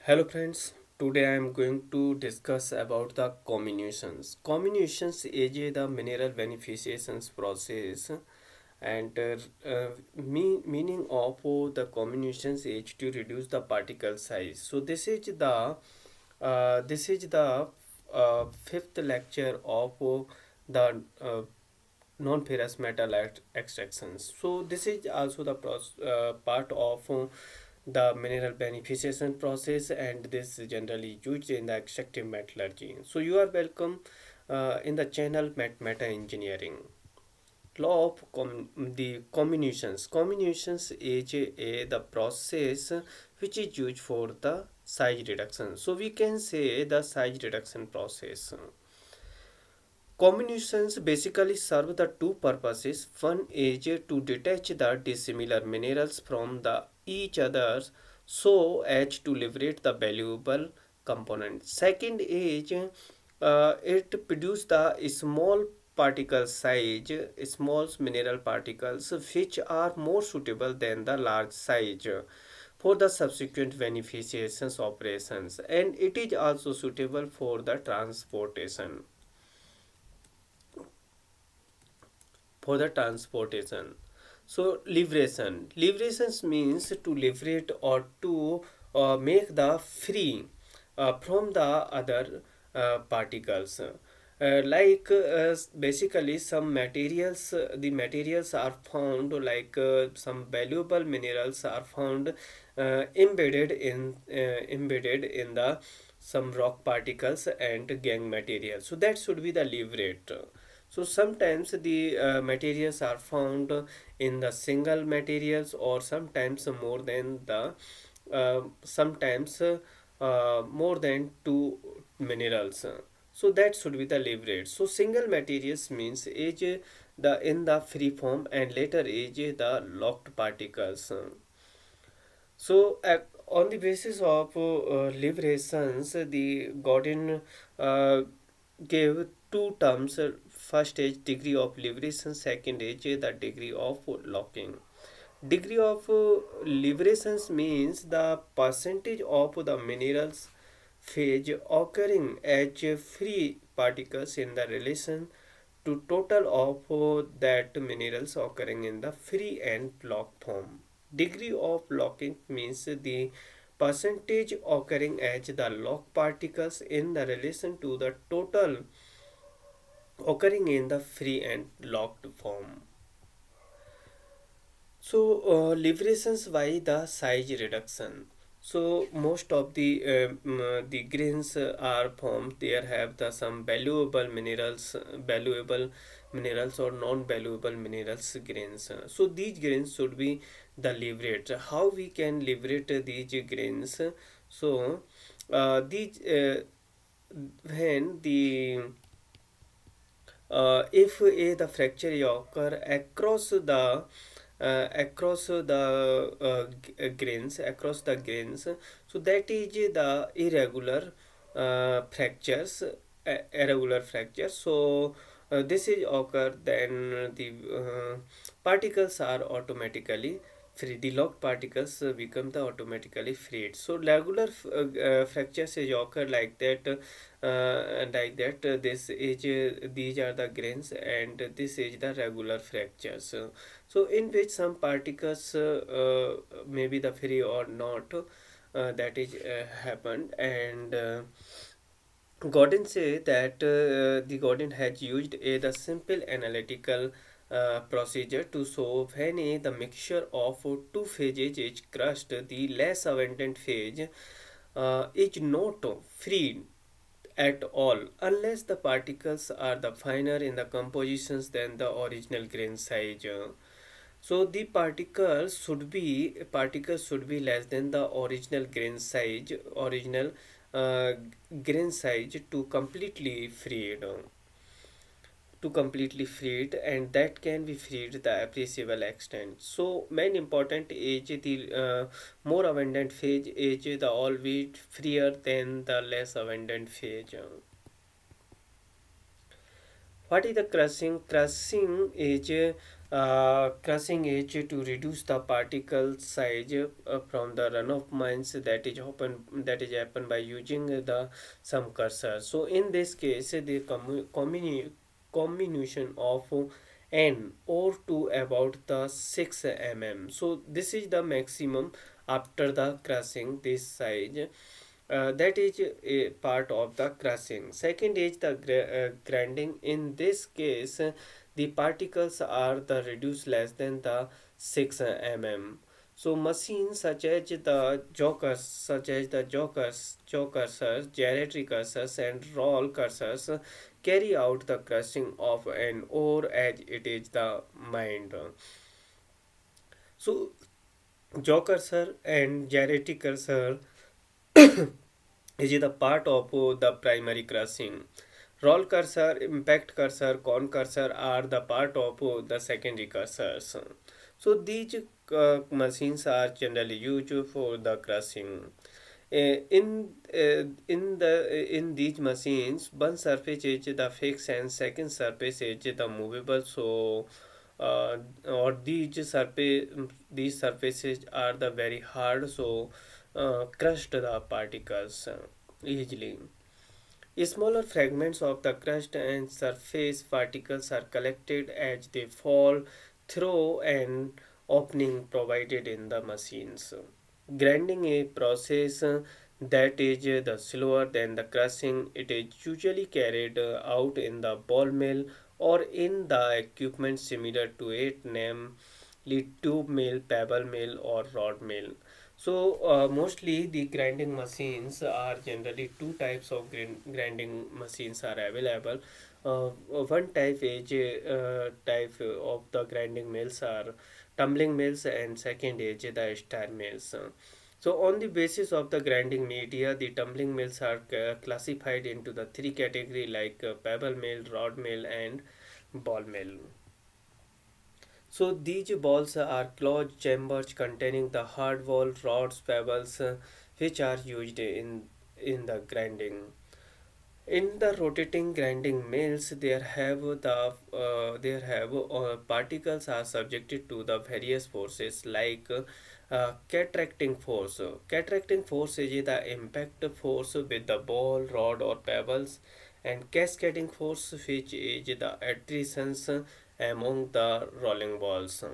Hello friends, today I am going to discuss about the comminutions. Comminutions is the mineral beneficiations process and meaning of the comminutions is to reduce the particle size. So this is the fifth lecture of the non-ferrous metal extractions. So this is also the part of the mineral beneficiation process, and this is generally used in the extractive metallurgy. So you are welcome in the channel Meta Engineering. Law of the comminutions. Comminutions is the process which is used for the size reduction. So we can say the size reduction process. Comminutions basically serve the two purposes. One is to detach the dissimilar minerals from the each others so as to liberate the valuable component. Second is it produce the small particle size, small mineral particles which are more suitable than the large size for the subsequent beneficiations operations, and it is also suitable for the transportation. So liberations means to liberate or to make the free from the other particles. Basically some materials, the materials are found like some valuable minerals are found embedded in the some rock particles and gang material. So that should be the liberate. So sometimes the materials are found in the single materials, or sometimes more than two minerals. So that should be the liberate. So single materials means age the in the free form, and later age the locked particles. So, on the basis of liberations, the Godin gave two terms. First is degree of liberation, second is the degree of locking. Degree of liberations means the percentage of the minerals phase occurring as free particles in the relation to total of that minerals occurring in the free and locked form. Degree of locking means the percentage occurring as the locked particles in the relation to the total occurring in the free and locked form. So, liberations by the size reduction. So, most of the grains are formed. There have the some valuable minerals or non-valuable minerals grains. So, these grains should be the liberate. How we can liberate these grains? So, these when the if the fracture occur across the grains, so that is the irregular fractures. So this is occur, then the particles are automatically free. The locked particles become the automatically freed. So regular fractures is occur like that. This is these are the grains, and this is the regular fractures. So in which some particles may be the free or not, that is happened. And Gordon say that the Gordon has used the simple analytical procedure to show when the mixture of two phases is crushed, the less abundant phase is not free at all unless the particles are the finer in the compositions than the original grain size. So the particles should be less than the original uh, grain size to completely freed, and that can be freed the appreciable extent. So main important is the more abundant phase is the always freer than the less abundant phase. What is the crushing? Crushing is crushing edge to reduce the particle size from the runoff mines that is happen by using the some cursor. So in this case, the comminution of n or to about the 6 mm. So this is the maximum after the crushing this size. That is a part of the crushing. Second is the grinding. In this case, the particles are the reduced less than the 6 mm. So machines jaw cursors, gyratory cursors, and roll cursors carry out the crushing of an ore as it is the mined. So jaw cursor and gyratory cursor is the part of the primary crushing. Roll cursor, impact cursor, cone cursor are the part of the secondary cursors. So these machines are generally used for the crushing. In these machines, one surface is the fixed and second surface is the movable. So or these surfaces are the very hard. So crushed the particles easily. Smaller fragments of the crust and surface particles are collected as they fall through an opening provided in the machines. Grinding a process that is the slower than the crushing. It is usually carried out in the ball mill or in the equipment similar to it, namely tube mill, pebble mill, or rod mill. So mostly the grinding machines are generally two types of grinding machines are available. One type of the grinding mills are tumbling mills, and second is the star mills. So on the basis of the grinding media, the tumbling mills are classified into the three category like pebble mill, rod mill, and ball mill. So these balls are closed chambers containing the hard wall rods, pebbles, which are used in the grinding. In the rotating grinding mills, particles are subjected to the various forces like cattracting force. Cattracting force is the impact force with the ball, rod, or pebbles, and cascading force, which is the adhesions among the rolling balls.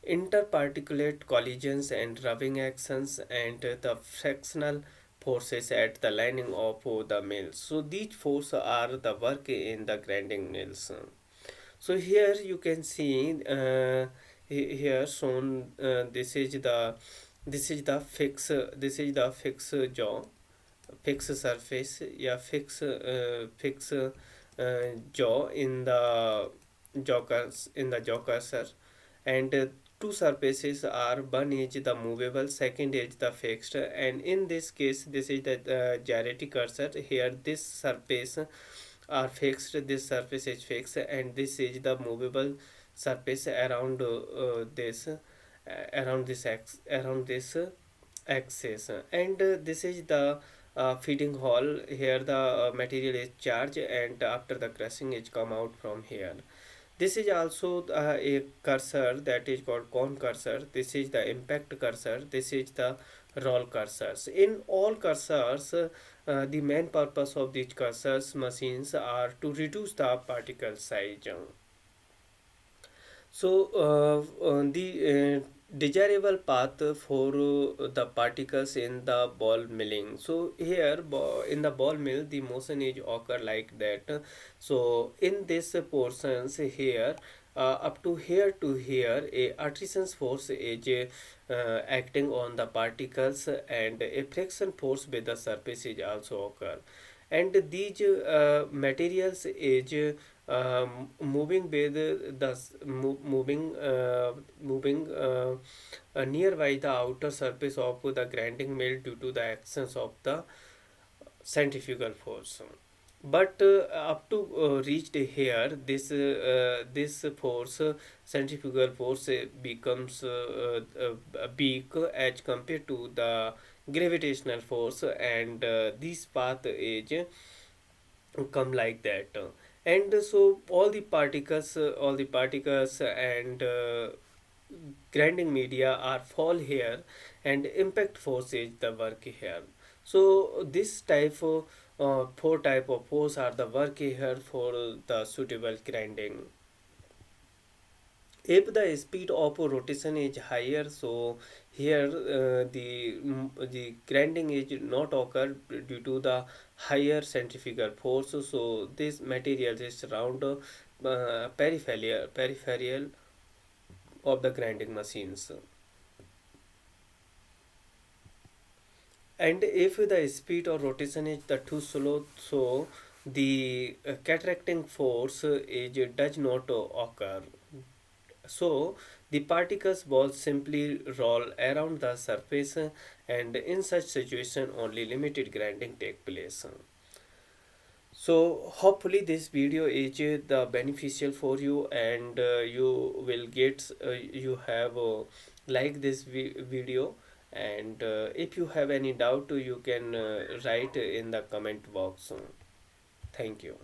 Interparticulate collisions and rubbing actions and the frictional forces at the lining of the mills. So these forces are the work in the grinding mills. So here you can see here shown this is the fix jaw, fix surface, yeah, jaw in the jaw cursor, and two surfaces are, one is the movable, second is the fixed, and in this case this is the gyratory cursor. Here this surface are fixed, this surface is fixed, and this is the movable surface around this axis, and this is the feeding hole. Here the material is charged, and after the crushing is come out from here. This is also a cursor that is called cone cursor. This is the impact cursor. This is the roll cursors. In all cursors, the main purpose of these cursors machines are to reduce the particle size. So, the desirable path for the particles in the ball milling. So here in the ball mill, the motion is occur like that. So in this portions here, up to here, a attrition force is acting on the particles, and a friction force with the surface is also occur, and these materials is moving with moving nearby the outer surface of the grinding mill due to the actions of the centrifugal force. But up to reached here, this force, centrifugal force, becomes big as compared to the gravitational force, and this path is come like that. And so all the particles and grinding media are fall here, and impact force is the work here. So this type of four type of force are the work here for the suitable grinding. If the speed of rotation is higher, so here the grinding is not occur due to the higher centrifugal force. So this material is around peripheral of the grinding machines. And if the speed or rotation is the too slow, so the cataracting force is does not occur. So the particles balls simply roll around the surface, and in such situation only limited grinding take place. So hopefully this video is the beneficial for you, and you will get you have like this video. And if you have any doubt, you can write in the comment box. Thank you.